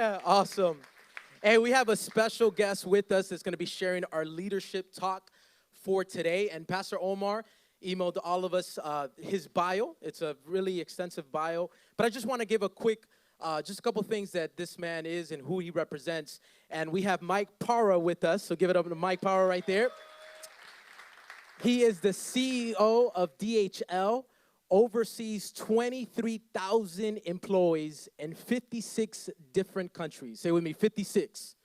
Awesome. Hey, we have a special guest with us that's going to be sharing our leadership talk for today. And Pastor Omar emailed all of us his bio. It's a really extensive bio. But I just want to give a quick, just a couple things that this man is and who he represents. And we have Mike Parra with us. So give it up to Mike Parra right there. He is the CEO of DHL, oversees 23,000 employees in 56 different countries. Say with me, 56.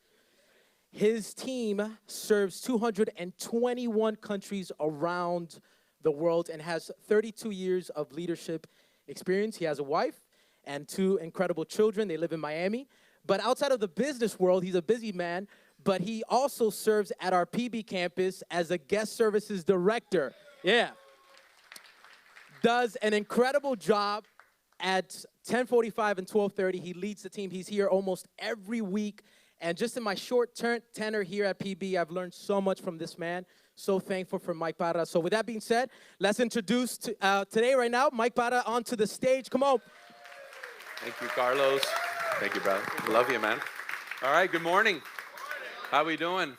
His team serves 221 countries around the world and has 32 years of leadership experience. He has a wife and two incredible children. They live in Miami. But outside of the business world, he's a busy man, but he also serves at our PB campus as a guest services director. Yeah. Does an incredible job at 10:45 and 12:30. He leads the team. He's here almost every week. And just in my short tenure here at PB, I've learned so much from this man. So thankful for Mike Parra. So with that being said, let's introduce today, right now, Mike Parra onto the stage. Come on. Thank you, Carlos. Thank you, brother. Love you, man. All right, good morning. How we doing?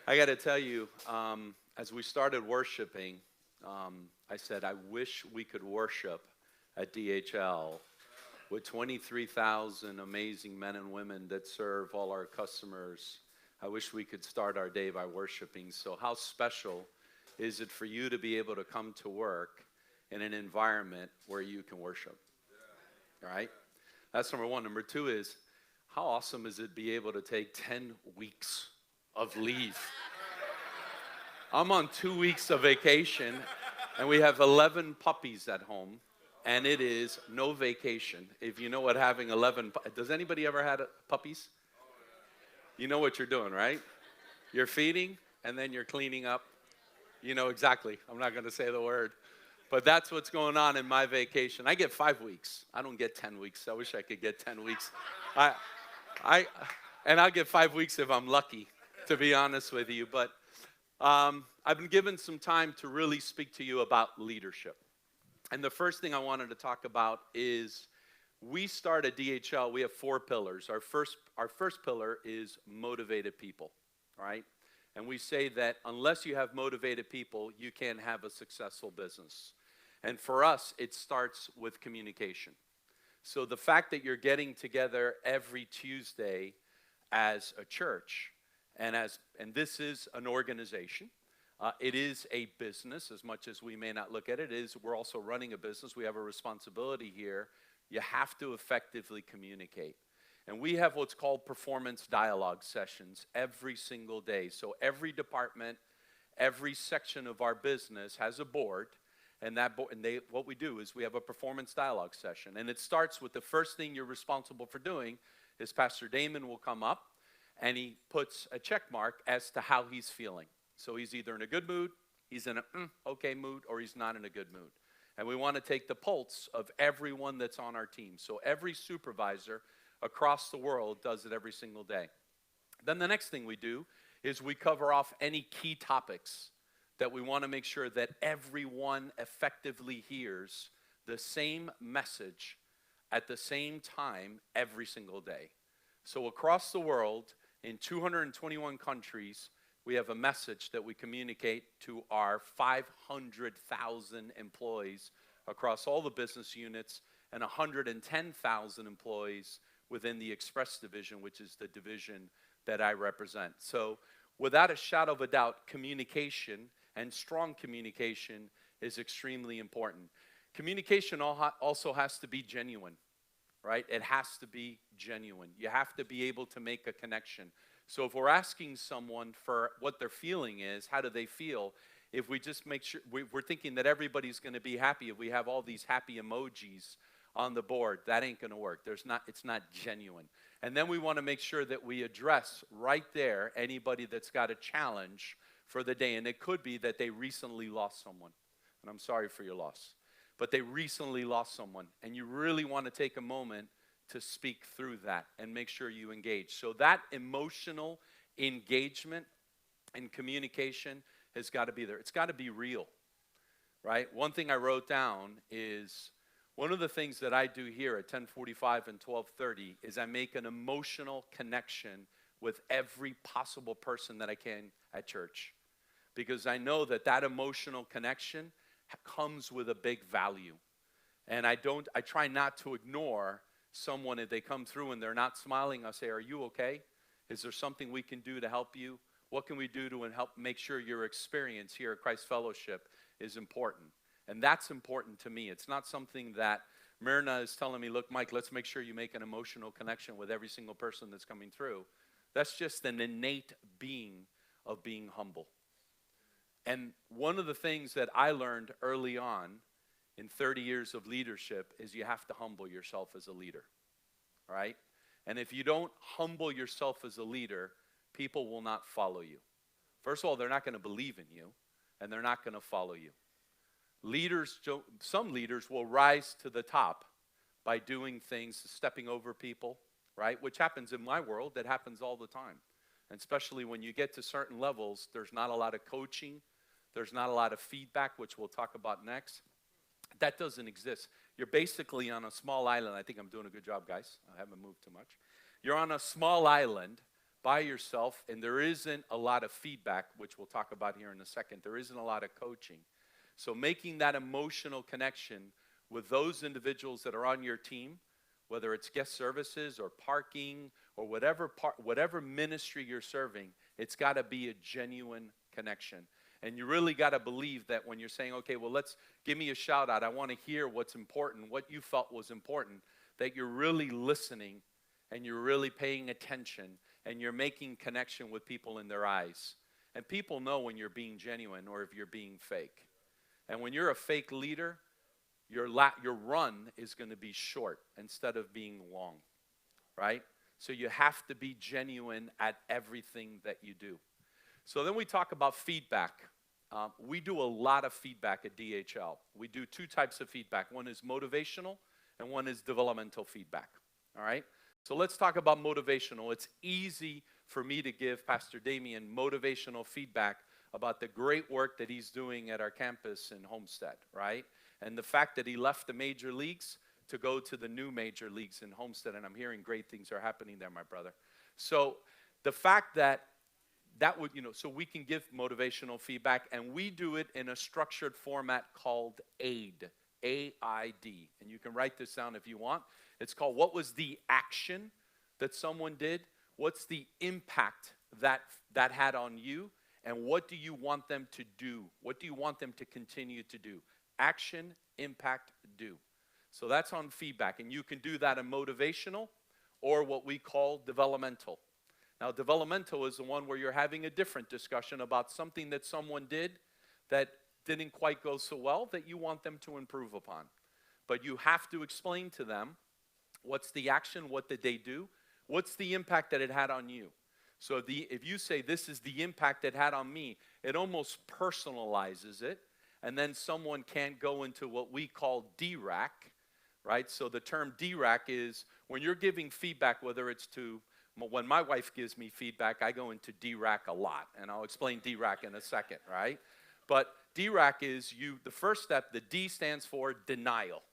I got to tell you, as we started worshiping, I said, I wish we could worship at DHL with 23,000 amazing men and women that serve all our customers. I wish we could start our day by worshiping. So how special is it for you to be able to come to work in an environment where you can worship? All right? That's number one. Number two is, how awesome is it to be able to take 10 weeks of leave? I'm on 2 weeks of vacation, and we have 11 puppies at home, and it is no vacation. If you know what having 11, does anybody ever had puppies? You know what you're doing, right? You're feeding, and then you're cleaning up. You know exactly. I'm not going to say the word. But that's what's going on in my vacation. I get 5 weeks. I don't get 10 weeks. I wish I could get 10 weeks. And I'll get 5 weeks if I'm lucky, to be honest with you. But I've been given some time to really speak to you about leadership. And the first thing I wanted to talk about is we start at DHL. We have 4 pillars. Our first pillar is motivated people, right? And we say that unless you have motivated people, you can't have a successful business. And for us, it starts with communication. So the fact that you're getting together every Tuesday as a church, and this is an organization. It is a business, as much as we may not look at it. We're also running a business. We have a responsibility here. You have to effectively communicate. And we have what's called performance dialogue sessions every single day. So every department, every section of our business has a board. And what we do is we have a performance dialogue session. And it starts with the first thing you're responsible for doing is Pastor Damon will come up and he puts a check mark as to how he's feeling. So he's either in a good mood, he's in a okay mood, or he's not in a good mood. And we want to take the pulse of everyone that's on our team. So every supervisor across the world does it every single day. Then the next thing we do is we cover off any key topics that we want to make sure that everyone effectively hears the same message at the same time every single day. So across the world, in 221 countries, we have a message that we communicate to our 500,000 employees across all the business units and 110,000 employees within the Express division, which is the division that I represent. So without a shadow of a doubt, communication and strong communication is extremely important. Communication also has to be genuine, right? It has to be genuine. You have to be able to make a connection. So if we're asking someone for what their feeling is, how do they feel? If we just make sure, we're thinking that everybody's going to be happy if we have all these happy emojis on the board, that ain't going to work. It's not genuine. And then we want to make sure that we address right there anybody that's got a challenge for the day. And it could be that they recently lost someone. And I'm sorry for your loss. But they recently lost someone. And you really want to take a moment to speak through that and make sure you engage. So that emotional engagement and communication has got to be there. It's got to be real, right? One thing I wrote down is One of the things that I do here at 10:45 and 12:30 is I make an emotional connection with every possible person that I can at church, because I know that that emotional connection comes with a big value. And I try not to ignore someone if they come through and they're not smiling. I'll say, "Are you okay? Is there something we can do to help you? What can we do to help make sure your experience here at Christ Fellowship is important?" And that's important to me. It's not something that Myrna is telling me, "Look, Mike, let's make sure you make an emotional connection with every single person that's coming through." That's just an innate being of being humble. And one of the things that I learned early on in 30 years of leadership is you have to humble yourself as a leader, right? And if you don't humble yourself as a leader, people will not follow you. First of all, they're not going to believe in you, and they're not going to follow you. Some leaders will rise to the top by doing things, stepping over people, right? Which happens in my world. That happens all the time. And especially when you get to certain levels, there's not a lot of coaching. There's not a lot of feedback, which we'll talk about next. That doesn't exist. You're basically on a small island. I think I'm doing a good job, guys. I haven't moved too much. You're on a small island by yourself, and there isn't a lot of feedback, which we'll talk about here in a second. There isn't a lot of coaching. So making that emotional connection with those individuals that are on your team, whether it's guest services or parking or whatever ministry you're serving, it's got to be a genuine connection. And you really got to believe that when you're saying, "Okay, well, give me a shout out. I want to hear what's important, what you felt was important," that you're really listening and you're really paying attention and you're making connection with people in their eyes. And people know when you're being genuine or if you're being fake. And when you're a fake leader, your run is going to be short instead of being long, right? So you have to be genuine at everything that you do. So then we talk about feedback. We do a lot of feedback at DHL. We do two types of feedback. One is motivational and one is developmental feedback, all right? So let's talk about motivational. It's easy for me to give Pastor Damien motivational feedback about the great work that he's doing at our campus in Homestead, right? And the fact that he left the major leagues to go to the new major leagues in Homestead, and I'm hearing great things are happening there, my brother. So the fact that would, so we can give motivational feedback, and we do it in a structured format called AID, A-I-D. And you can write this down if you want. It's called, what was the action that someone did? What's the impact that had on you? And what do you want them to do? What do you want them to continue to do? Action, impact, do. So that's on feedback. And you can do that in motivational or what we call developmental. Now, developmental is the one where you're having a different discussion about something that someone did that didn't quite go so well that you want them to improve upon. But you have to explain to them what's the action, what did they do, what's the impact that it had on you. So if you say, "This is the impact it had on me," it almost personalizes it. And then someone can't go into what we call DRAC, right? So the term DRAC is when you're giving feedback, whether it's when my wife gives me feedback, I go into DRAC a lot. And I'll explain DRAC in a second, right? But DRAC is the first step, the D stands for denial,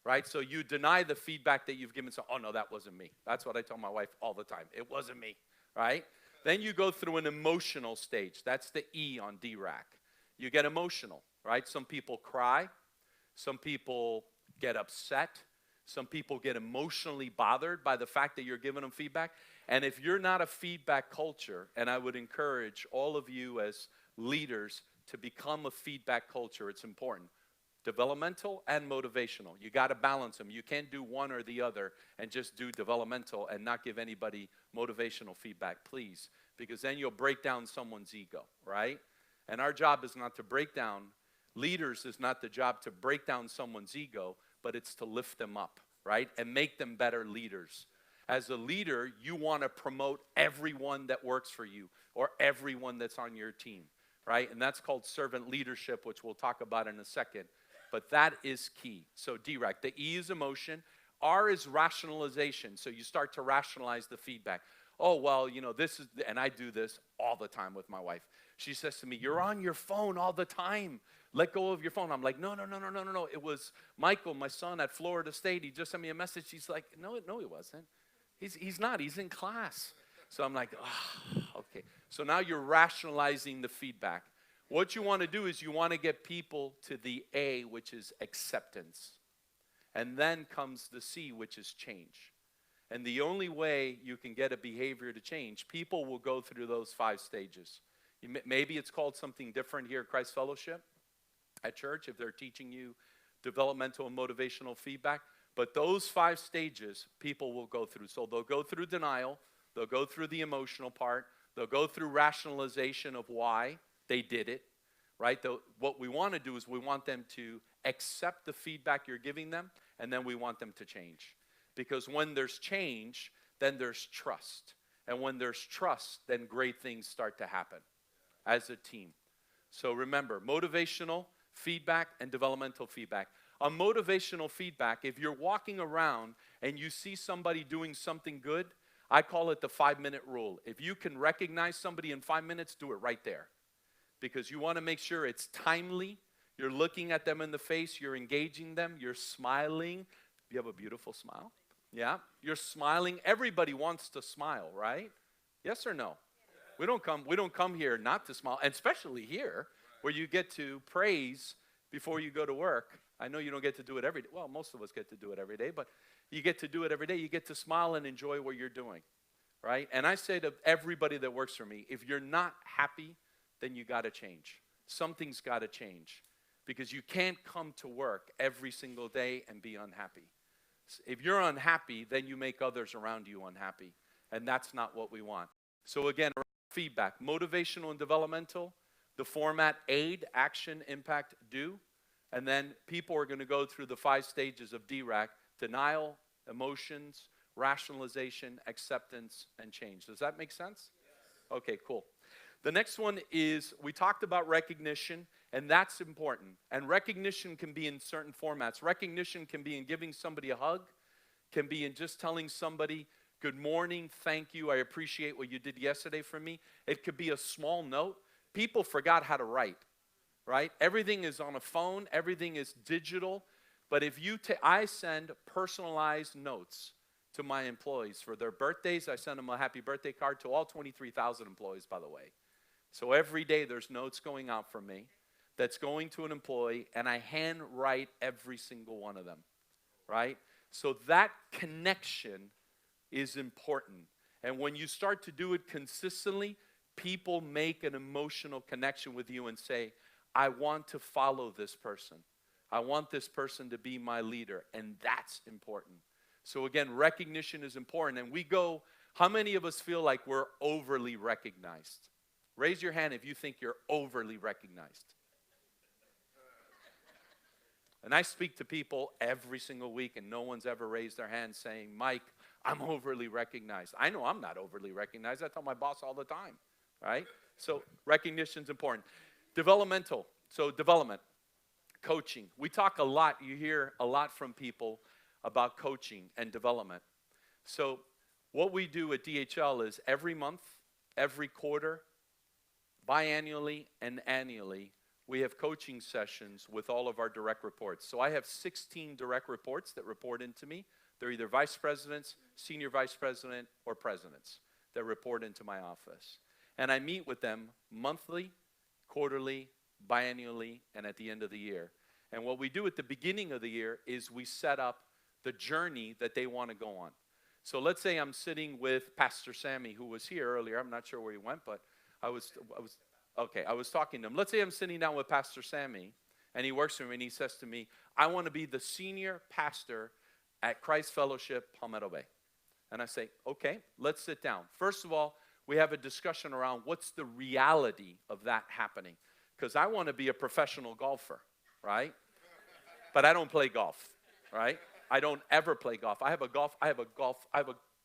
right? So you deny the feedback that you've given. So, "Oh, no, that wasn't me." That's what I tell my wife all the time. It wasn't me. Right? Then you go through an emotional stage. That's the E on DRAC. You get emotional, right? Some people cry. Some people get upset. Some people get emotionally bothered by the fact that you're giving them feedback. And if you're not a feedback culture, and I would encourage all of you as leaders to become a feedback culture, it's important. Developmental and motivational. You got to balance them. You can't do one or the other and just do developmental and not give anybody motivational feedback, please, because then you'll break down someone's ego, right? And our job is not to break down. Leaders is not the job to break down someone's ego, but it's to lift them up, right? And make them better leaders. As a leader, you want to promote everyone that works for you or everyone that's on your team, right? And that's called servant leadership, which we'll talk about in a second. But that is key. So DRAC, the E is emotion. R is rationalization. So you start to rationalize the feedback. "Oh, well, this is," and I do this all the time with my wife. She says to me, "You're on your phone all the time. Let go of your phone. I'm like, no, no, no, no, no, no, no. It was Michael, my son at Florida State. He just sent me a message. He's like, no, no, he wasn't. He's not. He's in class. So I'm like, oh, okay. So now you're rationalizing the feedback. What you want to do is you want to get people to the A, which is acceptance. And then comes the C, which is change. And the only way you can get a behavior to change, people will go through those 5 stages. Maybe it's called something different here at Christ Fellowship, at church, if they're teaching you developmental and motivational feedback. But those 5 stages, people will go through. So they'll go through denial. They'll go through the emotional part. They'll go through rationalization of why they did it, right? What we want to do is we want them to accept the feedback you're giving them, and then we want them to change. Because when there's change, then there's trust. And when there's trust, then great things start to happen as a team. So remember, motivational feedback and developmental feedback. On motivational feedback, if you're walking around and you see somebody doing something good, I call it the 5-minute rule. If you can recognize somebody in 5 minutes, do it right there. Because you want to make sure it's timely. You're looking at them in the face. You're engaging them. You're smiling. You have a beautiful smile. Yeah, you're smiling. Everybody wants to smile, right? Yes or no? We don't come here not to smile, and especially here where you get to praise before you go to work. I know you don't get to do it every day. Well, most of us get to do it every day, but you get to do it every day. You get to smile and enjoy what you're doing, right? And I say to everybody that works for me, if you're not happy, then you got to change. Something's got to change because you can't come to work every single day and be unhappy. If you're unhappy, then you make others around you unhappy, and that's not what we want. So again, feedback, motivational and developmental, the format: aid, action, impact, do, and then people are going to go through the 5 stages of DRAC: denial, emotions, rationalization, acceptance, and change. Does that make sense? Yes. Okay, cool. The next one is, we talked about recognition, and that's important. And recognition can be in certain formats. Recognition can be in giving somebody a hug, can be in just telling somebody, good morning, thank you, I appreciate what you did yesterday for me. It could be a small note. People forgot how to write, right? Everything is on a phone, everything is digital. But if I send personalized notes to my employees for their birthdays. I send them a happy birthday card to all 23,000 employees, by the way. So every day there's notes going out from me that's going to an employee, and I handwrite every single one of them, right? So that connection is important. And when you start to do it consistently, people make an emotional connection with you and say, I want to follow this person. I want this person to be my leader, and that's important. So again, recognition is important. And we go, how many of us feel like we're overly recognized? Raise your hand if you think you're overly recognized. And I speak to people every single week, and no one's ever raised their hand saying, Mike, I'm overly recognized. I know I'm not overly recognized. I tell my boss all the time, right? So recognition's important. Developmental, so development, coaching. We talk a lot, you hear a lot from people about coaching and development. So what we do at DHL is every month, every quarter, biannually and annually, we have coaching sessions with all of our direct reports. So I have 16 direct reports that report into me. They're either vice presidents, senior vice president, or presidents that report into my office. And I meet with them monthly, quarterly, biannually, and at the end of the year. And what we do at the beginning of the year is we set up the journey that they want to go on. So let's say I'm sitting with Pastor Sammy, who was here earlier. I'm not sure where he went, but I was talking to him. Let's say I'm sitting down with Pastor Sammy, and he works for me, and he says to me, I want to be the senior pastor at Christ Fellowship, Palmetto Bay. And I say, okay, let's sit down. First of all, we have a discussion around what's the reality of that happening. Because I want to be a professional golfer, right? But I don't play golf, right? I don't ever play golf. I have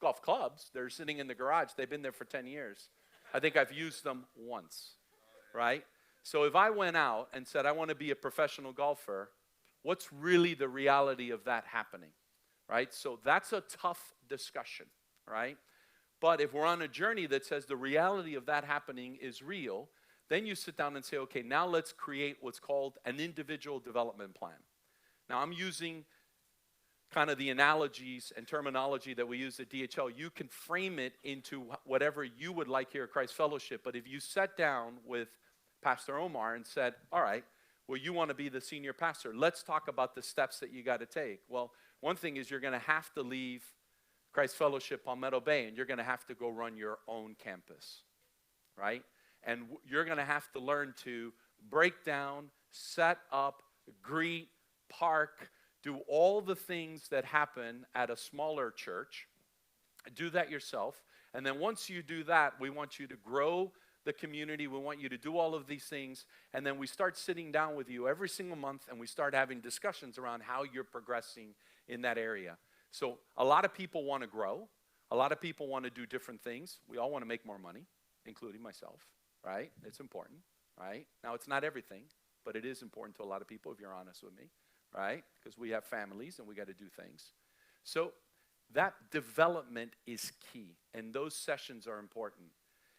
golf clubs. They're sitting in the garage. They've been there for 10 years. I think I've used them once, right? So if I went out and said I want to be a professional golfer, what's really the reality of that happening, right? So that's a tough discussion, right? But if we're on a journey that says the reality of that happening is real, Then you sit down and say, okay, now let's create what's called an individual development plan. Now, I'm using kind of the analogies and terminology that we use at DHL. You can frame it into whatever you would like here at Christ Fellowship. But if you sat down with Pastor Omar and said, all right, well, you want to be the senior pastor. Let's talk about the steps that you got to take. Well, one thing is you're going to have to leave Christ Fellowship on Meadow Bay, and you're going to have to go run your own campus, right? And you're going to have to learn to break down, set up, greet, park, do all the things that happen at a smaller church. Do that yourself. And then once you do that, we want you to grow the community. We want you to do all of these things. And then we start sitting down with you every single month, and we start having discussions around how you're progressing in that area. So a lot of people want to grow. A lot of people want to do different things. We all want to make more money, including myself, right? It's important, right? Now, it's not everything, but it is important to a lot of people, if you're honest with me, right? Because we have families and we got to do things. So that development is key, and those sessions are important.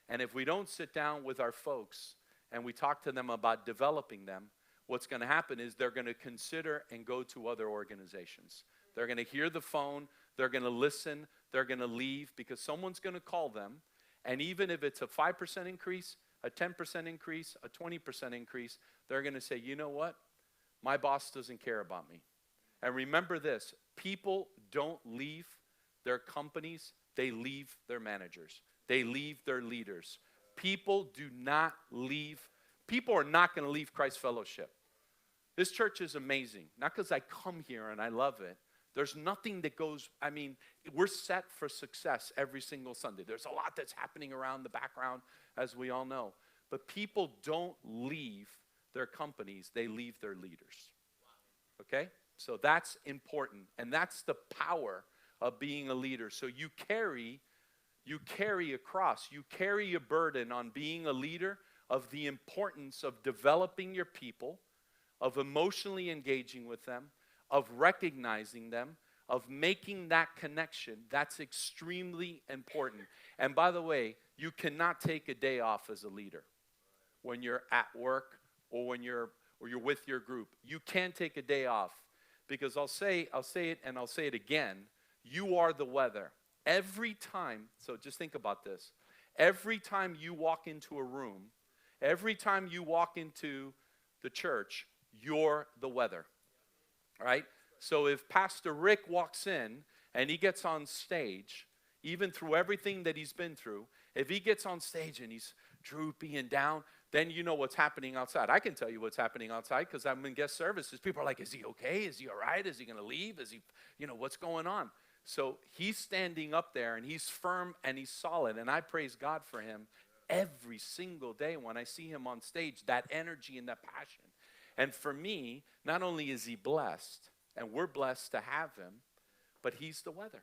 And if we don't sit down with our folks and we talk to them about developing them, what's going to happen is they're going to consider and go to other organizations. They're going to hear the phone, they're going to listen, they're going to leave because someone's going to call them. And even if it's a 5% increase, a 10% increase, a 20% increase, they're going to say, you know what? My boss doesn't care about me. And remember this, people don't leave their companies, they leave their managers. They leave their leaders. People do not leave. People are not going to leave Christ Fellowship. This church is amazing. Not because I come here and I love it. There's nothing that goes, I mean, we're set for success every single Sunday. There's a lot that's happening around the background, as we all know. But people don't leave their companies. They leave their leaders. Okay? So that's important. And that's the power of being a leader. So you carry a cross. You carry a burden on being a leader of the importance of developing your people, of emotionally engaging with them, of recognizing them, of making that connection. That's extremely important. And by the way, you cannot take a day off as a leader when you're at work or when you're with your group. You can't take a day off because I'll say it and I'll say it again. You are the weather. Every time, so just think about this. Every time you walk into a room, every time you walk into the church, you're the weather. All right? So if Pastor Rick walks in and he gets on stage, even through everything that he's been through, if he gets on stage and he's droopy and down, then you know what's happening outside. I can tell you what's happening outside because I'm in guest services. People are like, is he okay? Is he all right? Is he going to leave? Is he, what's going on? So he's standing up there and he's firm and he's solid. And I praise God for him every single day when I see him on stage, that energy and that passion. And for me, not only is he blessed, and we're blessed to have him, but he's the weather.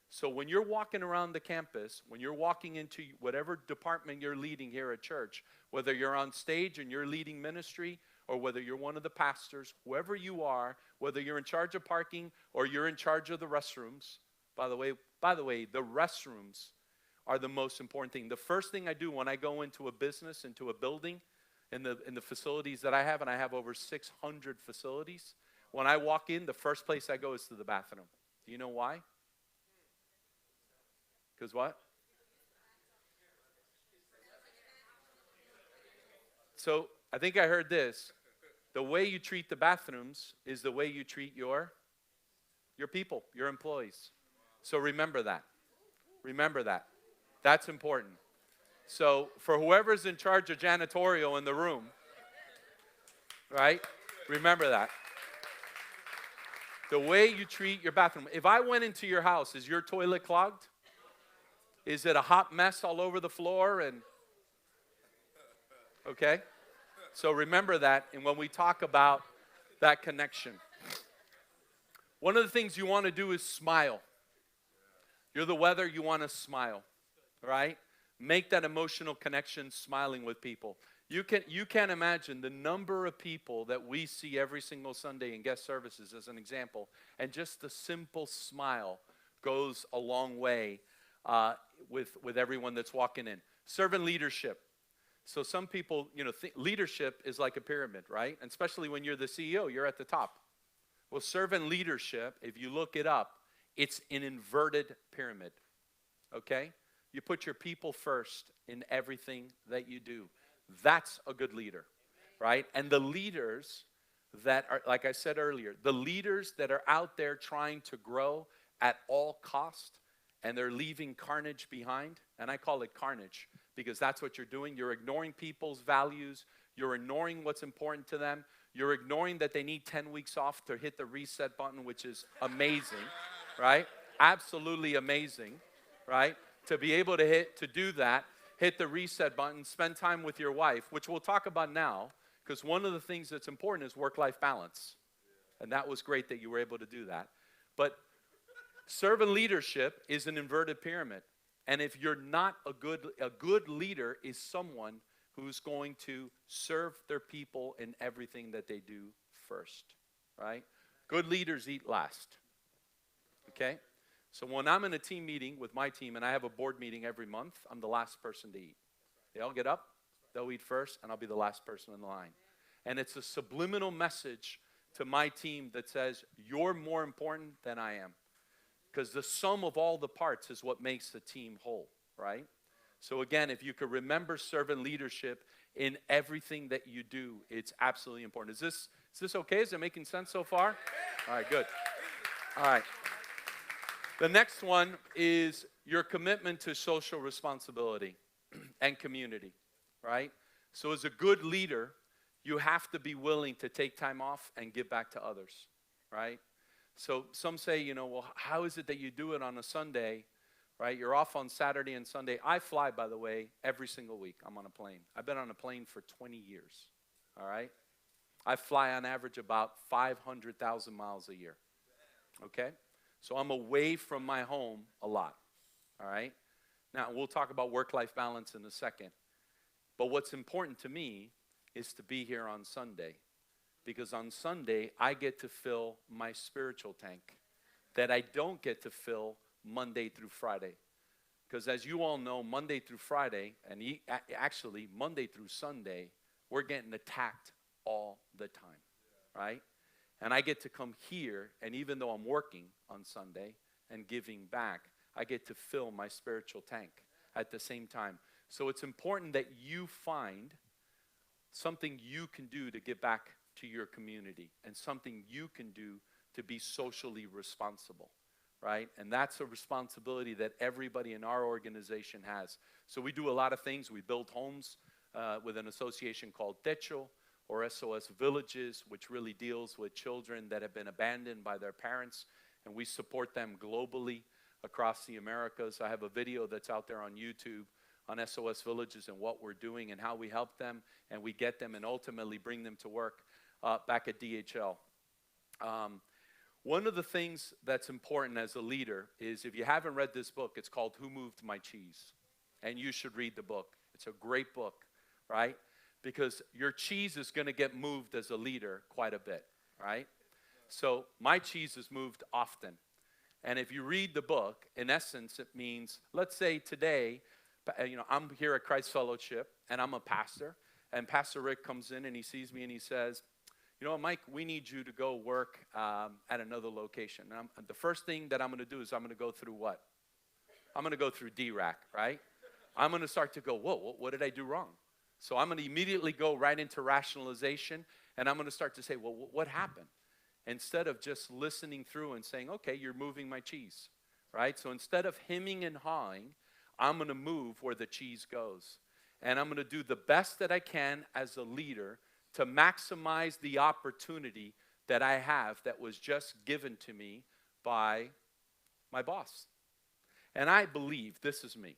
So when you're walking around the campus, when you're walking into whatever department you're leading here at church, whether you're on stage and you're leading ministry, or whether you're one of the pastors, whoever you are, whether you're in charge of parking or you're in charge of the restrooms. By the way, the restrooms are the most important thing. The first thing I do when I go into a business, into a building, in the facilities that I have, and I have over 600 facilities, when I walk in, the first place I go is to the bathroom. Do you know why? Because what? So I think I heard this. The way you treat the bathrooms is the way you treat your people, your employees. So remember that. Remember that. That's important. So for whoever's in charge of janitorial in the room, right? Remember that. The way you treat your bathroom. If I went into your house, is your toilet clogged? Is it a hot mess all over the floor? Okay? So remember that, and when we talk about that connection. One of the things you want to do is smile. You're the weather, you want to smile, right? Make that emotional connection smiling with people. You can't imagine the number of people that we see every single Sunday in guest services as an example, and just the simple smile goes a long way with everyone that's walking in. Servant leadership. So some people, leadership is like a pyramid, right? And especially when you're the CEO, you're at the top. Well, servant leadership, if you look it up, it's an inverted pyramid, okay? You put your people first in everything that you do. That's a good leader, right? And the leaders that are, like I said earlier, the leaders that are out there trying to grow at all cost, and they're leaving carnage behind, and I call it carnage because that's what you're doing. You're ignoring people's values. You're ignoring what's important to them. You're ignoring that they need 10 weeks off to hit the reset button, which is amazing, right? Absolutely amazing, right? To be able to do that, hit the reset button, spend time with your wife, which we'll talk about now, because one of the things that's important is work-life balance. And that was great that you were able to do that. But servant leadership is an inverted pyramid. And if you're not a good leader is someone who's going to serve their people in everything that they do first, right? Good leaders eat last, okay? So when I'm in a team meeting with my team, and I have a board meeting every month, I'm the last person to eat. They all get up, they'll eat first, and I'll be the last person in line. And it's a subliminal message to my team that says, you're more important than I am. Because the sum of all the parts is what makes the team whole, right? So again, if you could remember servant leadership in everything that you do, it's absolutely important. Is this okay? Is it making sense so far? All right, good. All right. The next one is your commitment to social responsibility and community, right? So as a good leader, you have to be willing to take time off and give back to others, right? So some say, well, how is it that you do it on a Sunday, right? You're off on Saturday and Sunday. I fly, by the way, every single week. I'm on a plane. I've been on a plane for 20 years, all right? I fly on average about 500,000 miles a year, okay? So I'm away from my home a lot, all right? Now, we'll talk about work-life balance in a second. But what's important to me is to be here on Sunday. Because on Sunday, I get to fill my spiritual tank that I don't get to fill Monday through Friday. Because as you all know, Monday through Friday, and actually Monday through Sunday, we're getting attacked all the time, right? And I get to come here, and even though I'm working on Sunday and giving back, I get to fill my spiritual tank at the same time. So it's important that you find something you can do to give back to your community and something you can do to be socially responsible, right? And that's a responsibility that everybody in our organization has. So we do a lot of things. We build homes with an association called Techo, or SOS Villages, which really deals with children that have been abandoned by their parents, and we support them globally across the Americas. I have a video that's out there on YouTube on SOS Villages and what we're doing and how we help them, and we get them and ultimately bring them to work back at DHL. One of the things that's important as a leader is, if you haven't read this book, it's called Who Moved My Cheese? And you should read the book. It's a great book, right? Because your cheese is going to get moved as a leader quite a bit, right? So my cheese is moved often. And if you read the book, in essence, it means, let's say today, I'm here at Christ Fellowship, and I'm a pastor, and Pastor Rick comes in and he sees me and he says, Mike, we need you to go work at another location. And the first thing that I'm going to do is I'm going to go through what? I'm going to go through DRAC, right? I'm going to start to go, whoa, what did I do wrong? So I'm going to immediately go right into rationalization, and I'm going to start to say, well, what happened? Instead of just listening through and saying, okay, you're moving my cheese, right? So instead of hemming and hawing, I'm going to move where the cheese goes. And I'm going to do the best that I can as a leader to maximize the opportunity that I have that was just given to me by my boss. And I believe, this is me,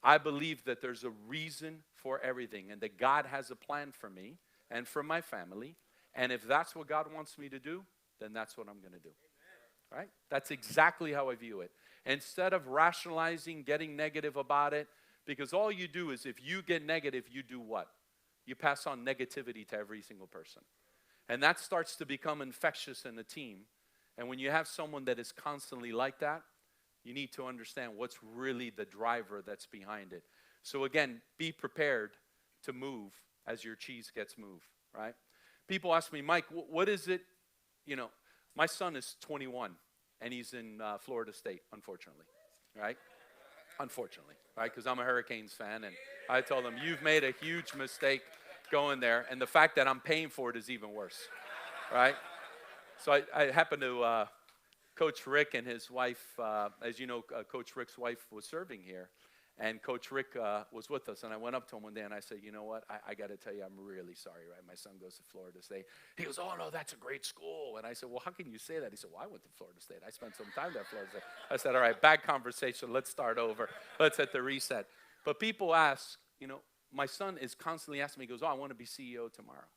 I believe that there's a reason for everything and that God has a plan for me and for my family. And if that's what God wants me to do, then that's what I'm going to do. Right? That's exactly how I view it. Instead of rationalizing, getting negative about it, because all you do is, if you get negative, you do what? You pass on negativity to every single person. And that starts to become infectious in a team. And when you have someone that is constantly like that, you need to understand what's really the driver that's behind it. So again, be prepared to move as your cheese gets moved, right? People ask me, Mike, what is it? You know, my son is 21, and he's in Florida State, unfortunately, right? Unfortunately, right? Because I'm a Hurricanes fan, and I told him, you've made a huge mistake going there, and the fact that I'm paying for it is even worse, right? So I happen to Coach Rick and his wife, as you know, Coach Rick's wife was serving here, and Coach Rick was with us, and I went up to him one day and I said, you know what, I got to tell you, I'm really sorry, right? My son goes to Florida State. He goes, oh, no, that's a great school. And I said, well, how can you say that? He said, well, I went to Florida State. I spent some time there at Florida State. I said, all right, bad conversation. Let's start over. Let's hit the reset. But people ask, you know, my son is constantly asking me, he goes, oh, I want to be CEO tomorrow.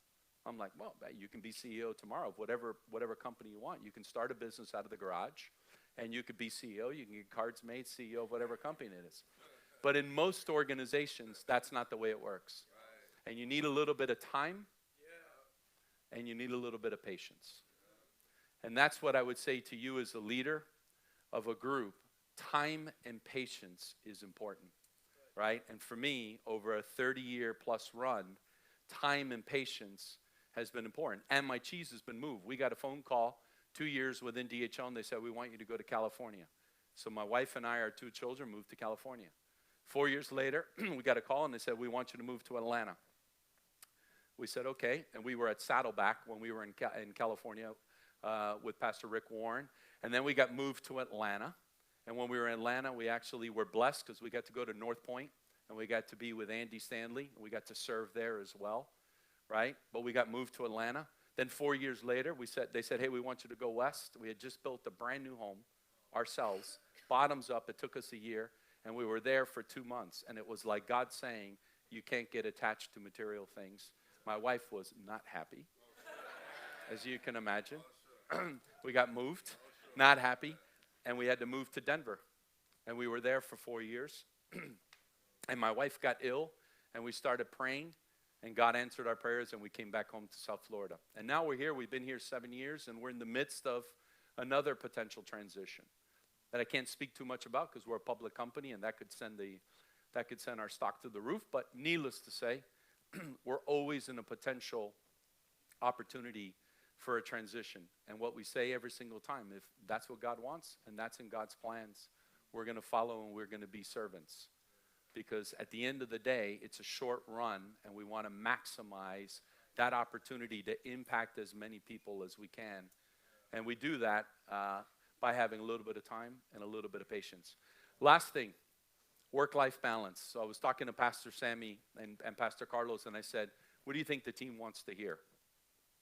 I'm like, well, you can be CEO tomorrow of whatever company you want. You can start a business out of the garage, and you could be CEO. You can get cards made, CEO of whatever company it is. But in most organizations, that's not the way it works. Right. And you need a little bit of time, and you need a little bit of patience. And that's what I would say to you as a leader of a group. Time and patience is important, right? And for me, over a 30-year plus run, time and patience has been important. And my cheese has been moved. We got a phone call 2 years within DHL, and they said, we want you to go to California. So my wife and I, our 2 children, moved to California. 4 years later, we got a call, and they said, we want you to move to Atlanta. We said, okay. And we were at Saddleback when we were in California with Pastor Rick Warren. And then we got moved to Atlanta. And when we were in Atlanta, we actually were blessed because we got to go to North Point, and we got to be with Andy Stanley. We got to serve there as well, right? But we got moved to Atlanta. Then 4 years later, they said, hey, we want you to go west. We had just built a brand new home ourselves, bottoms up. It took us a year. And we were there for 2 months, and it was like God saying, you can't get attached to material things. My wife was not happy, as you can imagine. We got moved, not happy, and we had to move to Denver. And we were there for 4 years. And my wife got ill, and we started praying, and God answered our prayers, and we came back home to South Florida. And now we're here. We've been here 7 years, and we're in the midst of another potential transition that I can't speak too much about because we're a public company, and that could send our stock to the roof. But needless to say, we're always in a potential opportunity for a transition. And what we say every single time, if that's what God wants and that's in God's plans, we're going to follow and we're going to be servants. Because at the end of the day, it's a short run, and we want to maximize that opportunity to impact as many people as we can. And we do that by having a little bit of time and a little bit of patience. Last thing, work-life balance. So I was talking to Pastor Sammy and Pastor Carlos, and I said, what do you think the team wants to hear?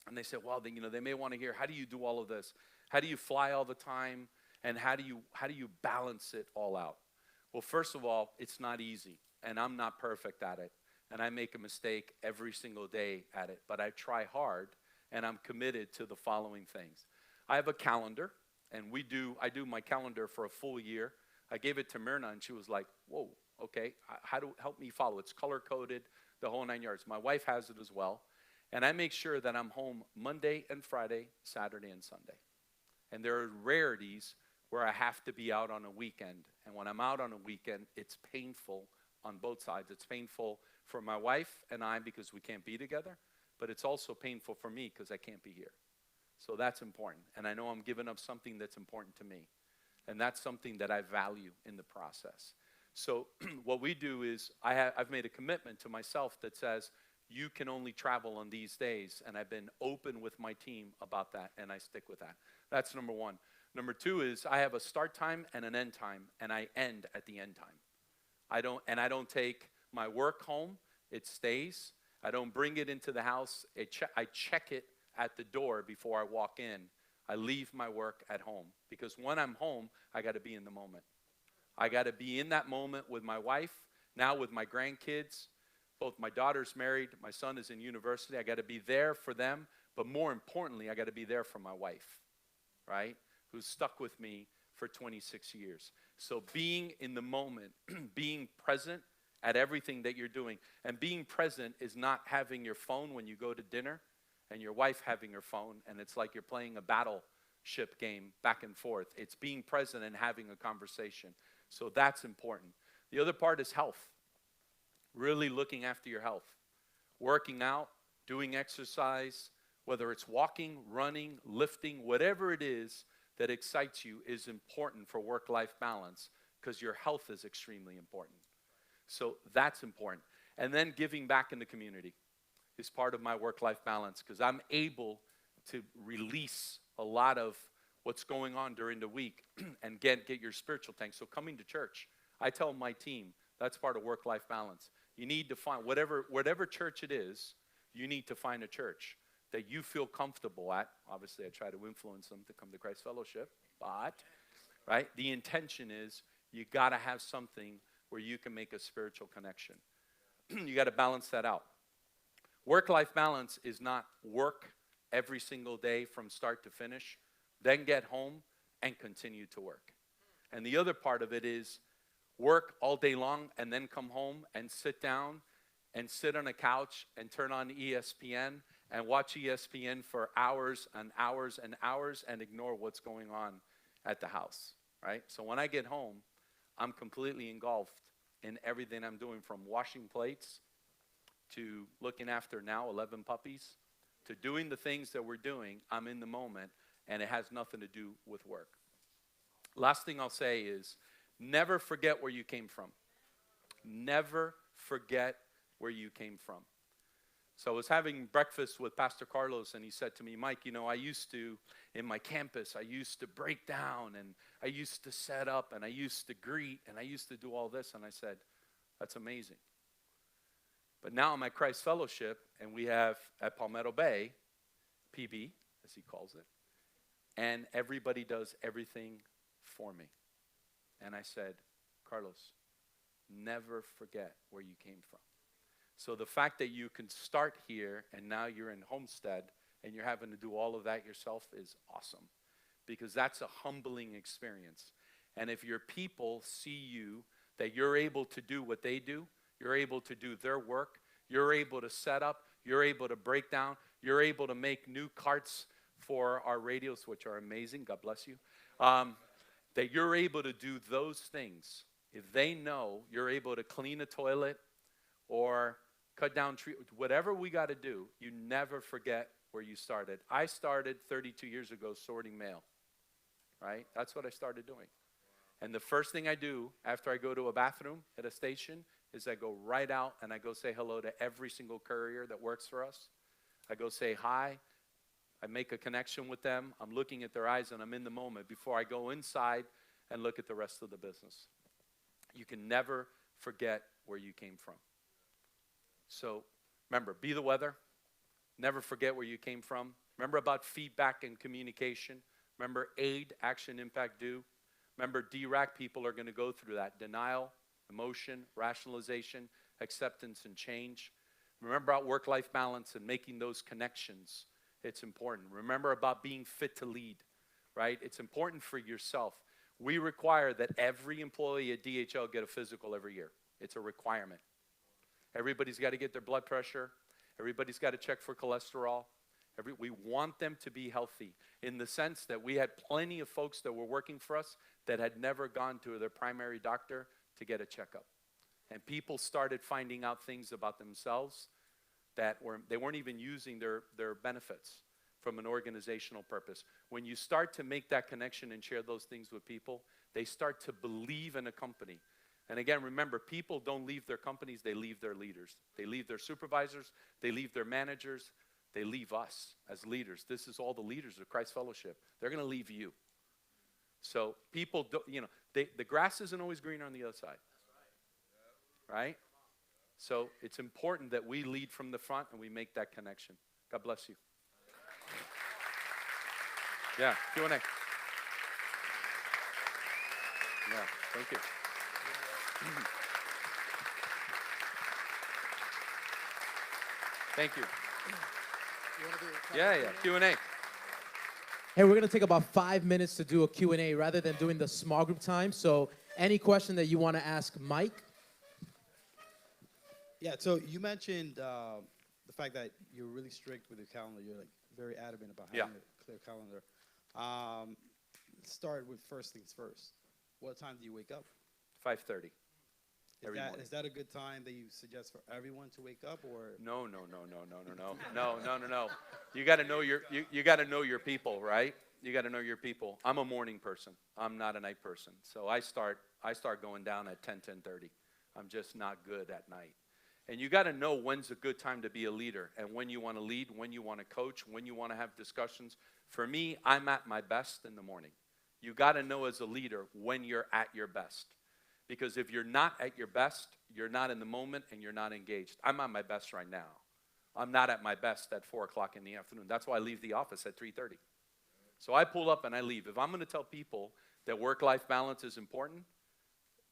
And they said, well, they may want to hear, how do you do all of this? How do you fly all the time? And how do you balance it all out? Well, first of all, it's not easy, and I'm not perfect at it. And I make a mistake every single day at it, but I try hard, and I'm committed to the following things. I have a calendar. And I do my calendar for a full year. I gave it to Myrna, and she was like, whoa, okay, help me follow. It's color-coded, the whole 9 yards. My wife has it as well. And I make sure that I'm home Monday and Friday, Saturday and Sunday. And there are rarities where I have to be out on a weekend. And when I'm out on a weekend, it's painful on both sides. It's painful for my wife and I because we can't be together, but it's also painful for me because I can't be here. So that's important. And I know I'm giving up something that's important to me. And that's something that I value in the process. So what we do is I've made a commitment to myself that says, you can only travel on these days. And I've been open with my team about that, and I stick with that. That's number one. Number two is I have a start time and an end time, and I end at the end time. I don't take my work home. It stays. I don't bring it into the house. I check it at the door before I walk in. I leave my work at home because when I'm home, I got to be in the moment. I got to be in that moment with my wife, now with my grandkids. Both my daughter's married, my son is in university. I got to be there for them, but more importantly, I got to be there for my wife, right, who's stuck with me for 26 years. So being in the moment, being present at everything that you're doing, and being present is not having your phone when you go to dinner and your wife having her phone, and it's like you're playing a battleship game back and forth. It's being present and having a conversation. So that's important. The other part is health. Really looking after your health. working out, doing exercise, whether it's walking, running, lifting, whatever it is that excites you is important for work-life balance because your health is extremely important. So that's important. And then giving back in the community is part of my work-life balance because I'm able to release a lot of what's going on during the week and get your spiritual tank. So coming to church, I tell my team, that's part of work-life balance. You need to find, whatever church it is, you need to find a church that you feel comfortable at. Obviously, I try to influence them to come to Christ Fellowship, but, right, the intention is you got to have something where you can make a spiritual connection. You got to balance that out. Work-life balance is not work every single day from start to finish, then get home and continue to work. And the other part of it is work all day long and then come home and sit down and sit on a couch and turn on ESPN and watch ESPN for hours and hours and hours and ignore what's going on at the house, right? So when I get home, I'm completely engulfed in everything I'm doing, from washing plates to looking after now 11 puppies to doing the things that we're doing. I'm in the moment, and it has nothing to do with work. Last thing I'll say is never forget where you came from. Never forget where you came from. So I was having breakfast with Pastor Carlos, and he said to me, Mike, you know, I used to, in my campus, I used to break down, and I used to set up, and I used to greet, and I used to do all this. And I said, that's amazing. But now I'm at Christ Fellowship, and we have at Palmetto Bay, PB, as he calls it, and everybody does everything for me. And I said, Carlos, never forget where you came from. So the fact that you can start here and now you're in Homestead and you're having to do all of that yourself is awesome, because that's a humbling experience. And if your people see you, that you're able to do what they do, you're able to do their work, you're able to set up, you're able to break down, you're able to make new carts for our radios, which are amazing, God bless you, that you're able to do those things. If they know you're able to clean a toilet or cut down trees, whatever we got to do, you never forget where you started. I started 32 years ago sorting mail, right? That's what I started doing. And the first thing I do after I go to a bathroom at a station is I go right out and I go say hello to every single courier that works for us. I go say hi. I make a connection with them. I'm looking at their eyes and I'm in the moment before I go inside and look at the rest of the business. You can never forget where you came from. So remember, be the weather. Never forget where you came from. Remember about feedback and communication. Remember aid, action, impact, do. Remember DRAC people are going to go through that. Denial, emotion, rationalization, acceptance, and change. Remember about work-life balance and making those connections. It's important. Remember about being fit to lead, right? It's important for yourself. We require that every employee at DHL get a physical every year. It's a requirement. Everybody's got to get their blood pressure. Everybody's got to check for cholesterol. We want them to be healthy in the sense that we had plenty of folks that were working for us that had never gone to their primary doctor to get a checkup. And people started finding out things about themselves that they weren't even using their benefits from an organizational purpose. When you start to make that connection and share those things with people, they start to believe in a company. And again, remember, people don't leave their companies, they leave their leaders. They leave their supervisors, they leave their managers, they leave us as leaders. This is all the leaders of Christ Fellowship. They're going to leave you. So people, the grass isn't always greener on the other side. Right? So it's important that we lead from the front and we make that connection. God bless you. Yeah, Q&A. Yeah, thank you. Thank you. Yeah, Q&A. Hey, we're going to take about 5 minutes to do a Q&A rather than doing the small group time. So any question that you want to ask Mike? Yeah, so you mentioned the fact that you're really strict with your calendar. You're like very adamant about having a clear calendar. Let's start with first things first. What time do you wake up? 5:30. every morning. Is that a good time that you suggest for everyone to wake up, or? No. You got to know you got to know your people, right? You got to know your people. I'm a morning person. I'm not a night person. So I start going down at 10:30. I'm just not good at night. And you got to know when's a good time to be a leader, and when you want to lead, when you want to coach, when you want to have discussions. For me, I'm at my best in the morning. You got to know as a leader when you're at your best. Because if you're not at your best, you're not in the moment and you're not engaged. I'm at my best right now. I'm not at my best at 4 o'clock in the afternoon. That's why I leave the office at 3:30. So I pull up and I leave. If I'm going to tell people that work-life balance is important,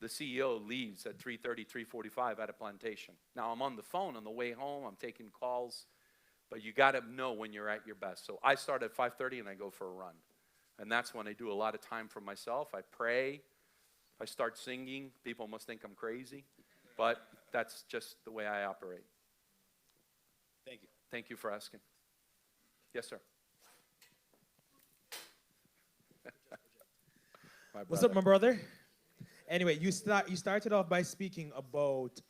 the CEO leaves at 3:30, 3:45 at a plantation. Now, I'm on the phone on the way home. I'm taking calls. But you got to know when you're at your best. So I start at 5:30 and I go for a run. And that's when I do a lot of time for myself. I pray. I start singing. People must think I'm crazy. But that's just the way I operate. Thank you. Thank you for asking. Yes, sir. What's up, my brother? Anyway, you started off by speaking about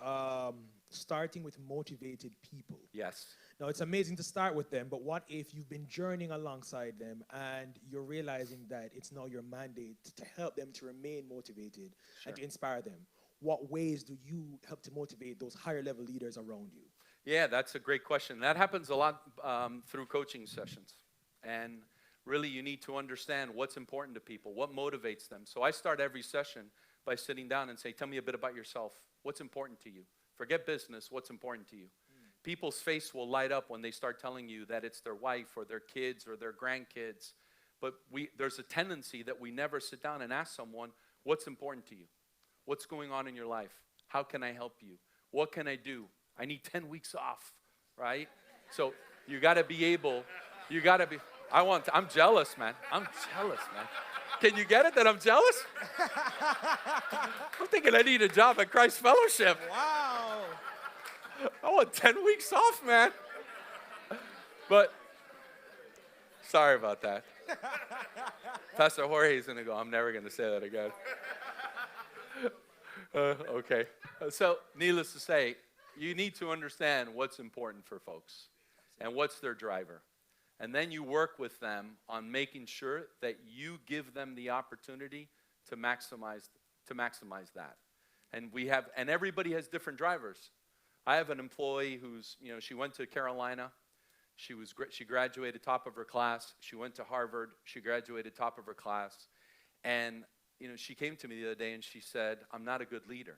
starting with motivated people. Yes. Now, it's amazing to start with them, but what if you've been journeying alongside them and you're realizing that it's now your mandate to help them to remain motivated and to inspire them? What ways do you help to motivate those higher level leaders around you? Yeah, that's a great question. That happens a lot through coaching sessions. And really, you need to understand what's important to people, what motivates them. So I start every session by sitting down and say, tell me a bit about yourself. What's important to you? Forget business. What's important to you? People's face will light up when they start telling you that it's their wife or their kids or their grandkids. But there's a tendency that we never sit down and ask someone, what's important to you? What's going on in your life? How can I help you? What can I do? I need 10 weeks off, right? So you got to be able, I'm jealous, man. I'm jealous, man. Can you get it that I'm jealous? I'm thinking I need a job at Christ Fellowship. Wow. I want 10 weeks off, man. But, sorry about that. Pastor Jorge is going to go, I'm never going to say that again. Okay. So, needless to say, you need to understand what's important for folks and what's their driver. And then you work with them on making sure that you give them the opportunity to maximize that. And everybody has different drivers. I have an employee who's, she went to Carolina. She graduated top of her class. She went to Harvard. She graduated top of her class. And, she came to me the other day and she said, I'm not a good leader.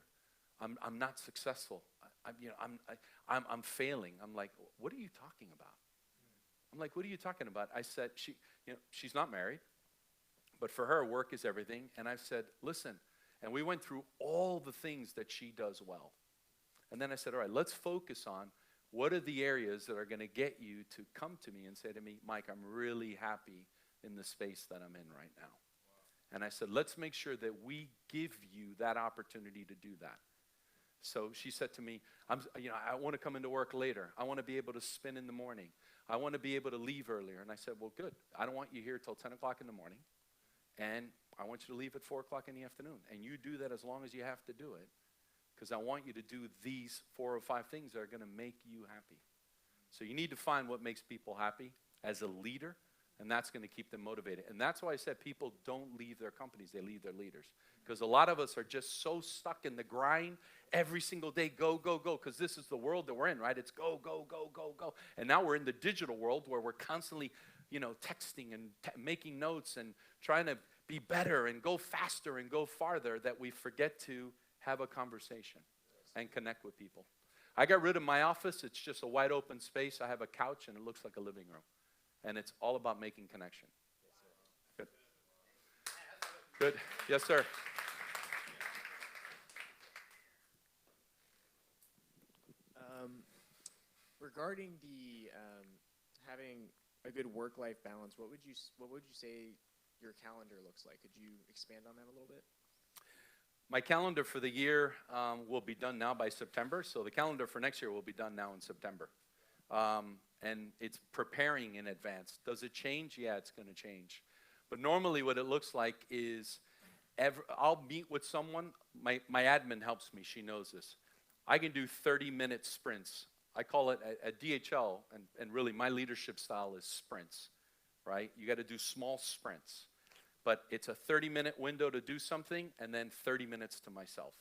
I'm not successful. I'm failing. I'm like, what are you talking about? I'm like, what are you talking about? I said, she's not married, but for her, work is everything. And I said, listen, and we went through all the things that she does well. And then I said, all right, let's focus on what are the areas that are going to get you to come to me and say to me, Mike, I'm really happy in the space that I'm in right now. Wow. And I said, let's make sure that we give you that opportunity to do that. So she said to me, I want to come into work later. I want to be able to spin in the morning. I want to be able to leave earlier. And I said, well, good. I don't want you here till 10 o'clock in the morning. And I want you to leave at 4 o'clock in the afternoon. And you do that as long as you have to do it. Because I want you to do these 4 or 5 things that are going to make you happy. So you need to find what makes people happy as a leader, and that's going to keep them motivated. And that's why I said people don't leave their companies, they leave their leaders. Because a lot of us are just so stuck in the grind every single day, go, go, go, because this is the world that we're in, right? It's go, go, go, go, go. And now we're in the digital world where we're constantly, texting and making notes and trying to be better and go faster and go farther that we forget to have a conversation and connect with people. I got rid of my office. It's just a wide open space. I have a couch and it looks like a living room. And it's all about making connection. Good. Good. Yes, sir. Regarding the having a good work-life balance, what would you say your calendar looks like? Could you expand on that a little bit? My calendar for the year will be done now by September. So the calendar for next year will be done now in September. And it's preparing in advance. Does it change? Yeah, it's going to change. But normally what it looks like is I'll meet with someone. My admin helps me. She knows this. I can do 30-minute sprints. I call it at DHL, and really my leadership style is sprints, right? You got to do small sprints. But it's a 30-minute window to do something, and then 30 minutes to myself.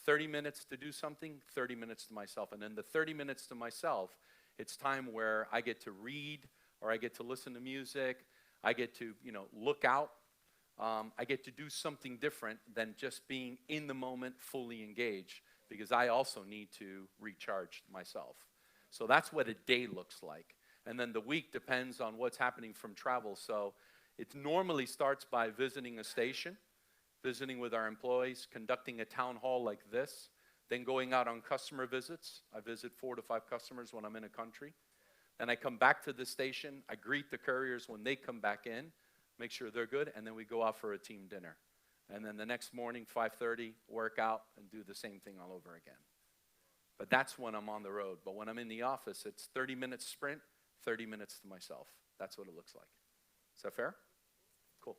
30 minutes to do something, 30 minutes to myself. And then the 30 minutes to myself, it's time where I get to read, or I get to listen to music. I get to, look out. I get to do something different than just being in the moment, fully engaged, because I also need to recharge myself. So that's what a day looks like. And then the week depends on what's happening from travel. So it normally starts by visiting a station, visiting with our employees, conducting a town hall like this, then going out on customer visits. I visit 4 to 5 customers when I'm in a country. Then I come back to the station. I greet the couriers when they come back in, make sure they're good, and then we go out for a team dinner. And then the next morning, 5:30, work out and do the same thing all over again. But that's when I'm on the road. But when I'm in the office, it's 30 minutes sprint, 30 minutes to myself. That's what it looks like. Is that fair? Cool.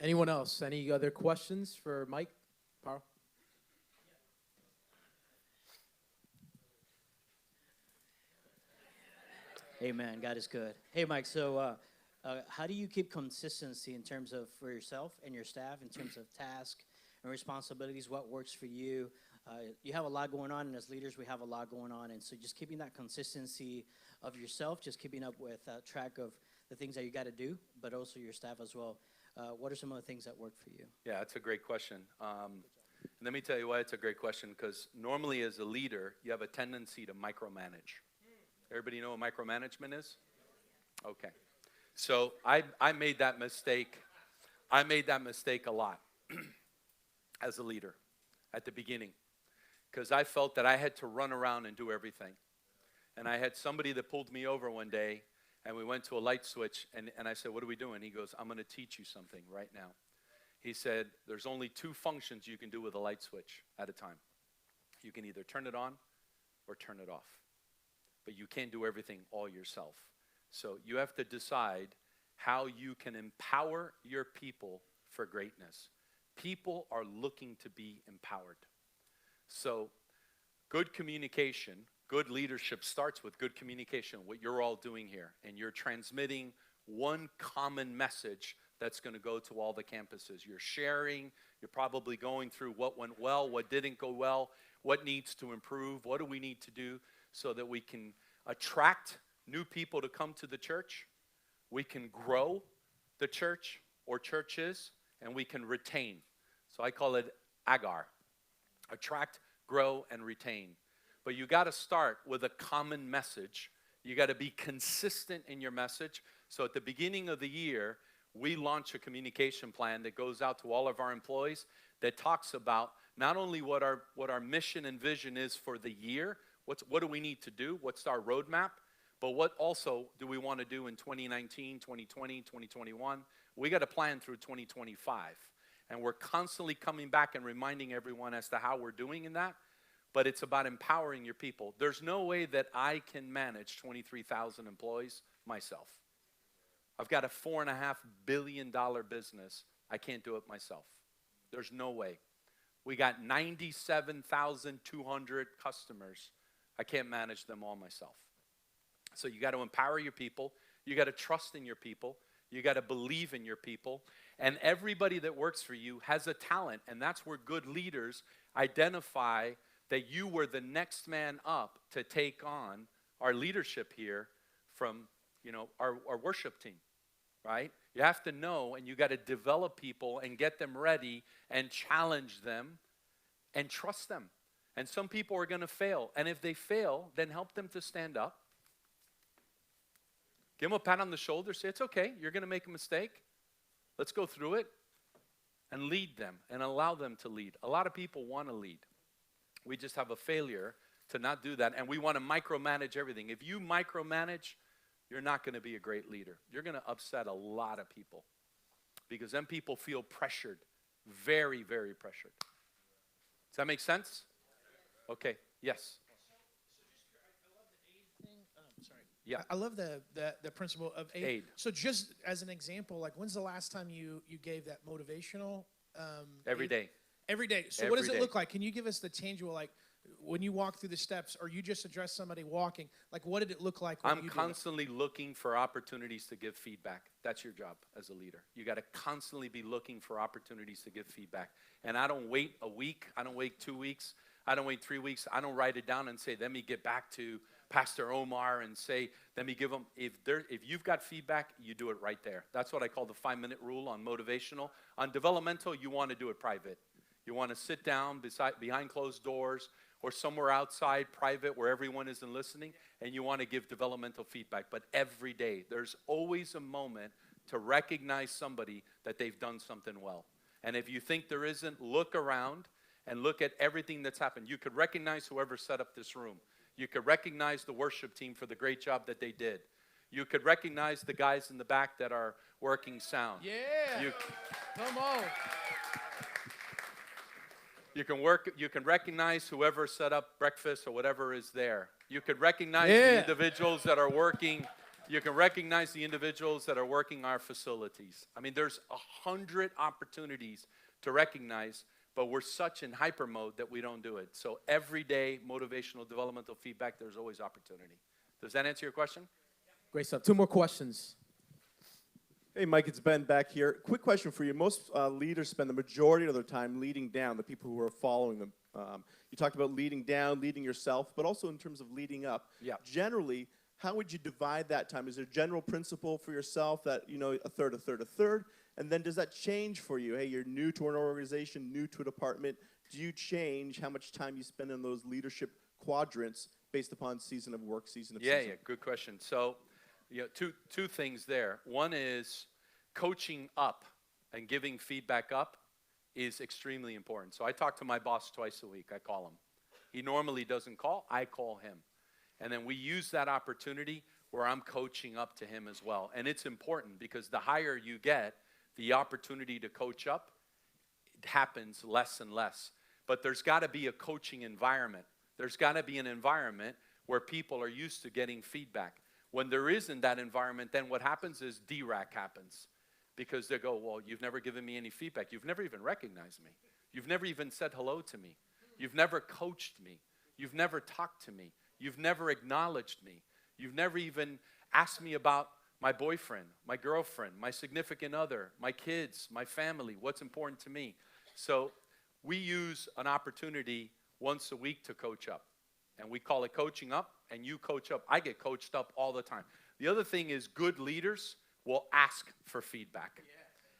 Anyone else? Any other questions for Mike? Parra? Amen. God is good. Hey, Mike. So, how do you keep consistency in terms of for yourself and your staff in terms of tasks and responsibilities? What works for you? You have a lot going on, and as leaders, we have a lot going on, and so just keeping that consistency of yourself, just keeping up with track of the things that you got to do, but also your staff as well. What are some of the things that work for you? Yeah, that's a great question. Let me tell you why it's a great question, because normally as a leader, you have a tendency to micromanage. Everybody know what micromanagement is? Okay. So I made that mistake. I made that mistake a lot as a leader at the beginning, because I felt that I had to run around and do everything. And I had somebody that pulled me over one day, and we went to a light switch, and I said, "What are we doing?" He goes, "I'm going to teach you something right now." He said, "There's only 2 functions you can do with a light switch at a time. You can either turn it on or turn it off. But you can't do everything all yourself. So you have to decide how you can empower your people for greatness." People are looking to be empowered. So good communication, good leadership starts with good communication, what you're all doing here. And you're transmitting one common message that's going to go to all the campuses. You're sharing, you're probably going through what went well, what didn't go well, what needs to improve, what do we need to do so that we can attract new people to come to the church, we can grow the church or churches, and we can retain. So I call it agar. Attract, grow, and retain. But you got to start with a common message. You got to be consistent in your message. So at the beginning of the year, we launch a communication plan that goes out to all of our employees that talks about not only what our mission and vision is for the year, what do we need to do, what's our roadmap, but what also do we want to do in 2019, 2020, 2021. We got to plan through 2025. And we're constantly coming back and reminding everyone as to how we're doing in that. But it's about empowering your people. There's no way that I can manage 23,000 employees myself. I've got a $4.5 billion business. I can't do it myself. There's no way. We got 97,200 customers. I can't manage them all myself. So you got to empower your people. You got to trust in your people. You got to believe in your people. And everybody that works for you has a talent. And that's where good leaders identify that you were the next man up to take on our leadership here from, our worship team, right? You have to know, and you got to develop people and get them ready and challenge them and trust them. And some people are going to fail. And if they fail, then help them to stand up. Give them a pat on the shoulder. Say, it's okay. You're going to make a mistake. Let's go through it. And lead them and allow them to lead. A lot of people want to lead. We just have a failure to not do that. And we want to micromanage everything. If you micromanage, you're not going to be a great leader. You're going to upset a lot of people. Because then people feel pressured. Very, very pressured. Does that make sense? Okay. Yes. So just I love the age thing. Sorry. Yeah. I love the principle of aid. Aid. So just as an example, like when's the last time you gave that motivational? Every aid? day. Every day. So what does Every it day. look like? Can you give us the tangible, like when you walk through the steps, or you just address somebody walking? Like what did it look like? When I'm you did it? constantly looking for opportunities to give feedback. That's your job as a leader. You got to constantly be looking for opportunities to give feedback. And I don't wait a week. I don't wait 2 weeks. I don't wait 3 weeks. I don't write it down and say, let me get back to Pastor Omar and say, let me give them. If you've got feedback, you do it right there. That's what I call the 5-minute rule on motivational. On developmental, you want to do it private. You want to sit down behind closed doors or somewhere outside, private, where everyone isn't listening, and you want to give developmental feedback. But every day, there's always a moment to recognize somebody that they've done something well. And if you think there isn't, look around and look at everything that's happened. You could recognize whoever set up this room. You could recognize the worship team for the great job that they did. You could recognize the guys in the back that are working sound. Yeah. Come on. You can recognize whoever set up breakfast or whatever is there. You could recognize the Yeah. individuals that are working. You can recognize the individuals that are working our facilities. I mean, there's 100 opportunities to recognize, but we're such in hyper mode that we don't do it. So every day, motivational, developmental feedback, there's always opportunity. Does that answer your question? Great stuff. 2 more questions. Hey, Mike, it's Ben back here. Quick question for you. Most leaders spend the majority of their time leading down the people who are following them. You talked about leading down, leading yourself, but also in terms of leading up. Yeah. Generally, how would you divide that time? Is there a general principle for yourself that, a third, a third, a third? And then does that change for you? Hey, you're new to an organization, new to a department. Do you change how much time you spend in those leadership quadrants based upon season of work, season of season? Yeah, good question. So, two things there. One is coaching up and giving feedback up is extremely important. So I talk to my boss twice a week. I call him. He normally doesn't call. I call him. And then we use that opportunity where I'm coaching up to him as well. And it's important because the higher you get, the opportunity to coach up, it happens less and less. But there's got to be a coaching environment. There's got to be an environment where people are used to getting feedback. When there isn't that environment, then what happens is DRAC happens. Because they go, well, you've never given me any feedback. You've never even recognized me. You've never even said hello to me. You've never coached me. You've never talked to me. You've never acknowledged me. You've never even asked me about my boyfriend, my girlfriend, my significant other, my kids, my family, what's important to me. So we use an opportunity once a week to coach up. And we call it coaching up, and you coach up. I get coached up all the time. The other thing is good leaders will ask for feedback.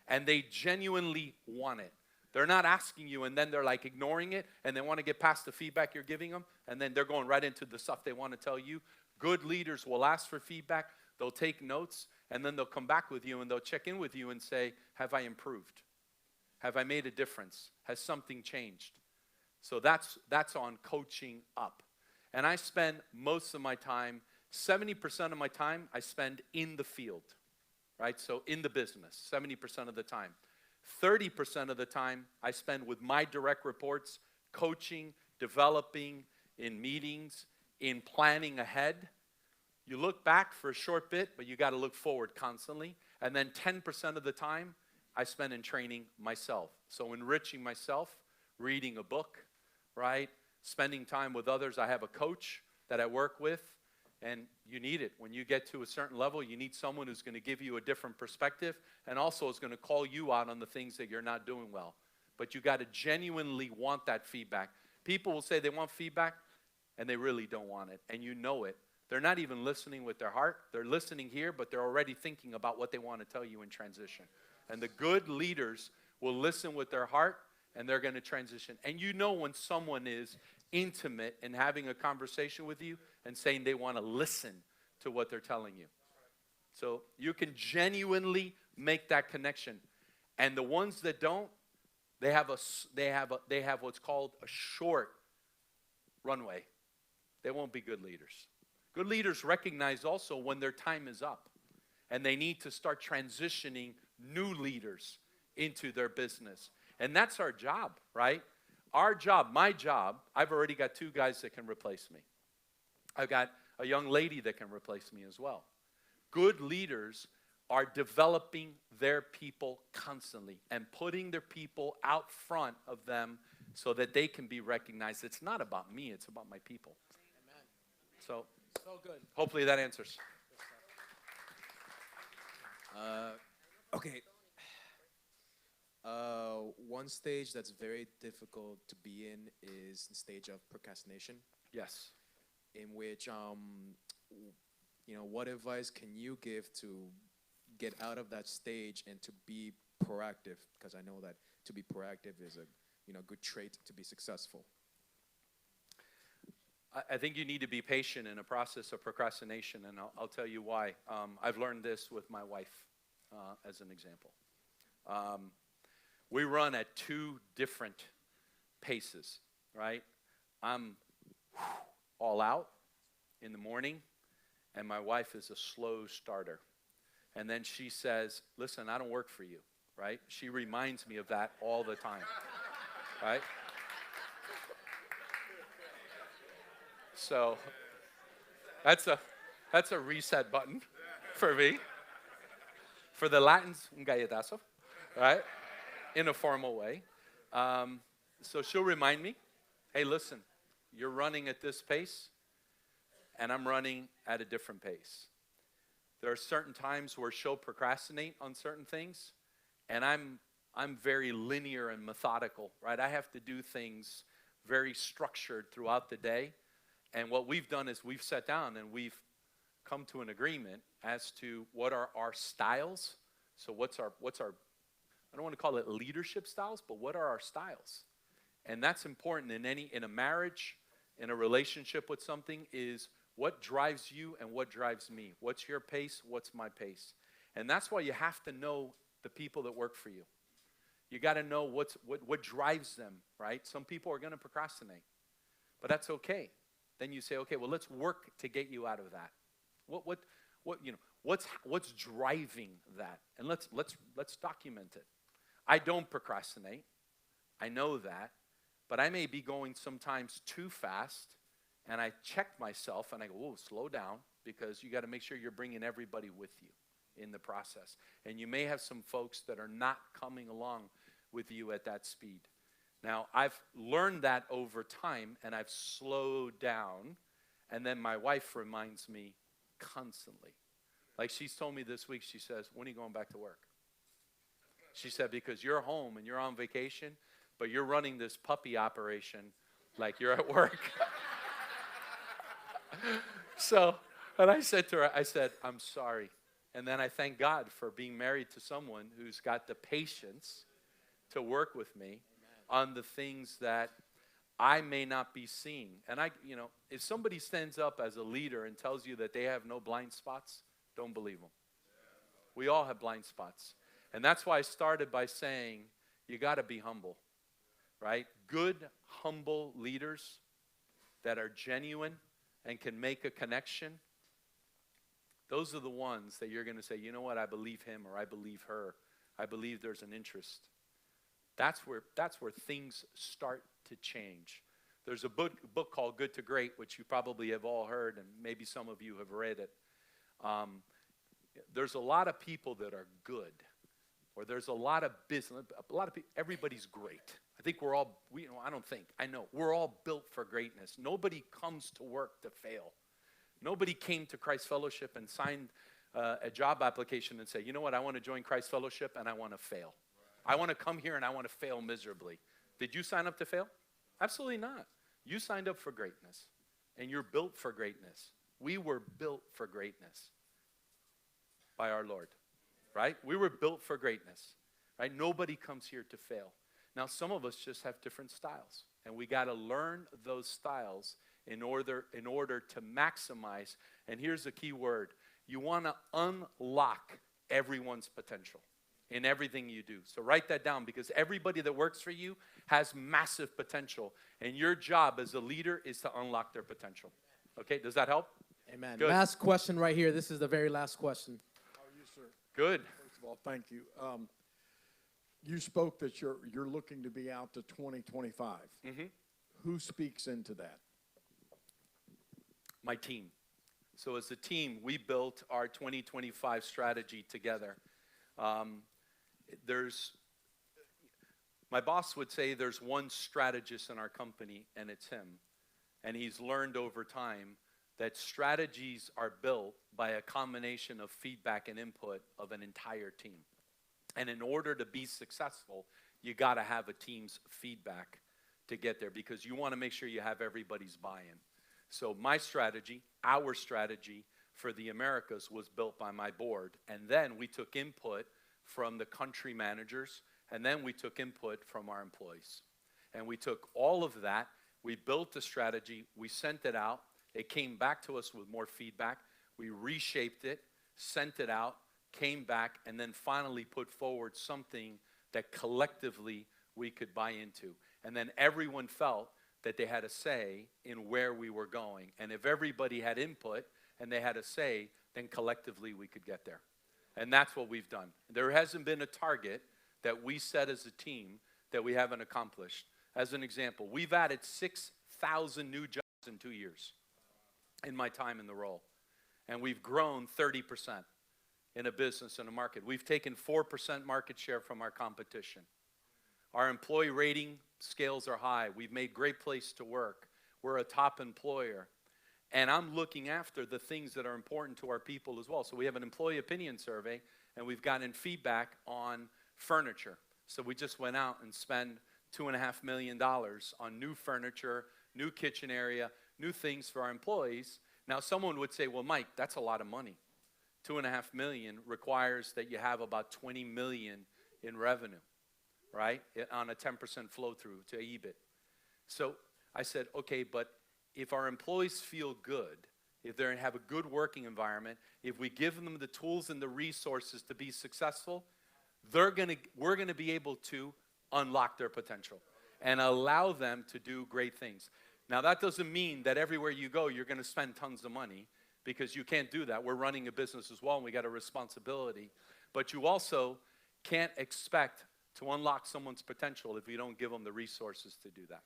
And they genuinely want it. They're not asking you and then they're like ignoring it and they want to get past the feedback you're giving them and then they're going right into the stuff they want to tell you. Good leaders will ask for feedback. They'll take notes and then they'll come back with you and they'll check in with you and say, have I improved? Have I made a difference? Has something changed? So that's on coaching up. And I spend most of my time, 70% of my time I spend in the field. Right? So in the business, 70% of the time. 30% of the time I spend with my direct reports, coaching, developing, in meetings, in planning ahead. You look back for a short bit, but you got to look forward constantly. And then 10% of the time I spend in training myself. So enriching myself, reading a book, right? Spending time with others. I have a coach that I work with. And you need it. When you get to a certain level, you need someone who's going to give you a different perspective and also is going to call you out on the things that you're not doing well. But you got to genuinely want that feedback. People will say they want feedback and they really don't want it. And you know it. They're not even listening with their heart. They're listening here, but they're already thinking about what they want to tell you in transition. And the good leaders will listen with their heart and they're going to transition. And you know when someone is intimate in having a conversation with you and saying they want to listen to what they're telling you. So you can genuinely make that connection. And the ones that don't, they have what's called a short runway. They won't be good leaders. Good leaders recognize also when their time is up and they need to start transitioning new leaders into their business. And that's our job, right? Our job, my job, I've already got 2 guys that can replace me. I've got a young lady that can replace me as well. Good leaders are developing their people constantly and putting their people out front of them so that they can be recognized. It's not about me, it's about my people. Amen. So So good. hopefully that answers. Okay. One stage that's very difficult to be in is the stage of procrastination, Yes. in which, what advice can you give to get out of that stage and to be proactive? Because I know that to be proactive is a, good trait to be successful. I think you need to be patient in a process of procrastination, and I'll tell you why. I've learned this with my wife as an example. We run at two different paces, right? I'm all out in the morning, and my wife is a slow starter. And then she says, listen, I don't work for you, right? She reminds me of that all the time, right? So that's a reset button for me. For the Latins, un galletazo, right? In a formal way. So she'll remind me, hey, listen, you're running at this pace, and I'm running at a different pace. There are certain times where she'll procrastinate on certain things, and I'm very linear and methodical, right? I have to do things very structured throughout the day. And what we've done is we've sat down and we've come to an agreement as to what are our styles. So what's our I don't want to call it leadership styles, but what are our styles? And that's important in a marriage, in a relationship with something, is what drives you and what drives me. What's your pace? What's my pace? And that's why you have to know the people that work for you. You got to know what drives them, right? Some people are going to procrastinate, but that's okay. Then you say, okay, well, let's work to get you out of that. What's driving that? And let's document it. I don't procrastinate. I know that, but I may be going sometimes too fast, and I check myself and I go, "Whoa, slow down," because you got to make sure you're bringing everybody with you in the process. And you may have some folks that are not coming along with you at that speed. Now, I've learned that over time, and I've slowed down, and then my wife reminds me constantly. Like she's told me this week, she says, when are you going back to work? She said, because you're home and you're on vacation, but you're running this puppy operation like you're at work. And I said to her, I'm sorry. And then I thank God for being married to someone who's got the patience to work with me on the things that I may not be seeing. And if somebody stands up as a leader and tells you that they have no blind spots, don't believe them. We all have blind spots. And that's why I started by saying, you got to be humble, right? Good, humble leaders that are genuine and can make a connection, those are the ones that you're going to say, you know what, I believe him or I believe her. I believe there's an interest. That's where things start to change. There's a book called Good to Great, which you probably have all heard, and maybe some of you have read it. There's a lot of people that are good, or there's a lot of business. A lot of people. Everybody's great. I think I know we're all built for greatness. Nobody comes to work to fail. Nobody came to Christ Fellowship and signed a job application and said, you know what, I want to join Christ Fellowship and I want to fail. I want to come here and I want to fail miserably. Did you sign up to fail? Absolutely not. You signed up for greatness, and you're built for greatness. We were built for greatness by our Lord, right? We were built for greatness, right? Nobody comes here to fail. Now, some of us just have different styles, and we got to learn those styles in order to maximize. And here's the key word. You want to unlock everyone's potential in everything you do. So write that down, because everybody that works for you has massive potential, and your job as a leader is to unlock their potential. Okay, does that help? Amen. Good. Last question right here. This is the very last question. How are you, sir? Good. First of all, thank you. You spoke that you're looking to be out to 2025. Mm-hmm. Who speaks into that? My team. So as a team, we built our 2025 strategy together. My boss would say there's one strategist in our company, and it's him. And he's learned over time that strategies are built by a combination of feedback and input of an entire team. And in order to be successful, you got to have a team's feedback to get there, because you want to make sure you have everybody's buy-in. So my strategy, our strategy for the Americas, was built by my board. And then we took input from the country managers, and then we took input from our employees. And we took all of that, we built the strategy, we sent it out, it came back to us with more feedback, we reshaped it, sent it out, came back, and then finally put forward something that collectively we could buy into. And then everyone felt that they had a say in where we were going. And if everybody had input and they had a say, then collectively we could get there. And that's what we've done. There hasn't been a target that we set as a team that we haven't accomplished. As an example, we've added 6,000 new jobs in 2 years in my time in the role. And we've grown 30% in a business and a market. We've taken 4% market share from our competition. Our employee rating scales are high. We've made great place to work. We're a top employer. And I'm looking after the things that are important to our people as well. So we have an employee opinion survey, and we've gotten feedback on furniture. So we just went out and spent $2.5 million on new furniture, new kitchen area, new things for our employees. Now someone would say, well, Mike, that's a lot of money. $2.5 million requires that you have about $20 million in revenue, right? On a 10% flow through to EBIT. So I said, okay, but if our employees feel good, if they have a good working environment, if we give them the tools and the resources to be successful, we're gonna be able to unlock their potential and allow them to do great things. Now that doesn't mean that everywhere you go, you're gonna spend tons of money, because you can't do that. We're running a business as well, and we got a responsibility. But you also can't expect to unlock someone's potential if you don't give them the resources to do that.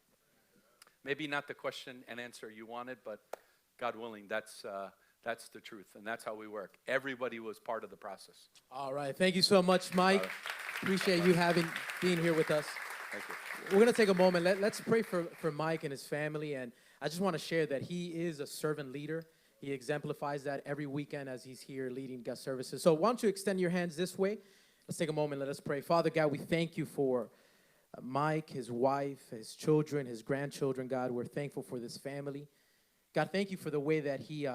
Maybe not the question and answer you wanted, but God willing, that's the truth, and that's how we work. Everybody was part of the process. All right. Thank you so much, Mike. Appreciate you being here with us. Thank you. We're going to take a moment. Let's pray for Mike and his family. And I just want to share that he is a servant leader. He exemplifies that every weekend as he's here leading guest services. So why don't you extend your hands this way? Let's take a moment. Let us pray. Father God, we thank you for Mike, his wife, his children, his grandchildren. God, we're thankful for this family. God, thank you for the way that he,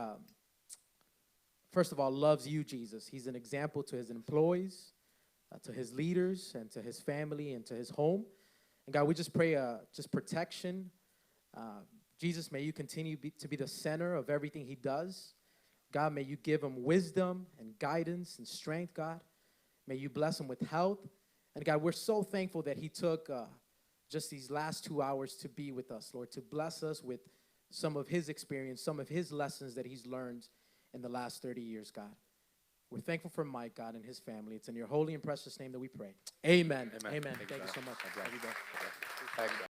first of all, loves you, Jesus. He's an example to his employees, to his leaders, and to his family, and to his home. And God, we just pray just protection. Jesus, may you continue to be the center of everything he does. God, may you give him wisdom and guidance and strength, God. May you bless him with health. And God, we're so thankful that he took just these last 2 hours to be with us, Lord, to bless us with some of his experience, some of his lessons that he's learned in the last 30 years, God. We're thankful for Mike, God, and his family. It's in your holy and precious name that we pray. Amen. Amen. Amen. Thank you so much. Thank you.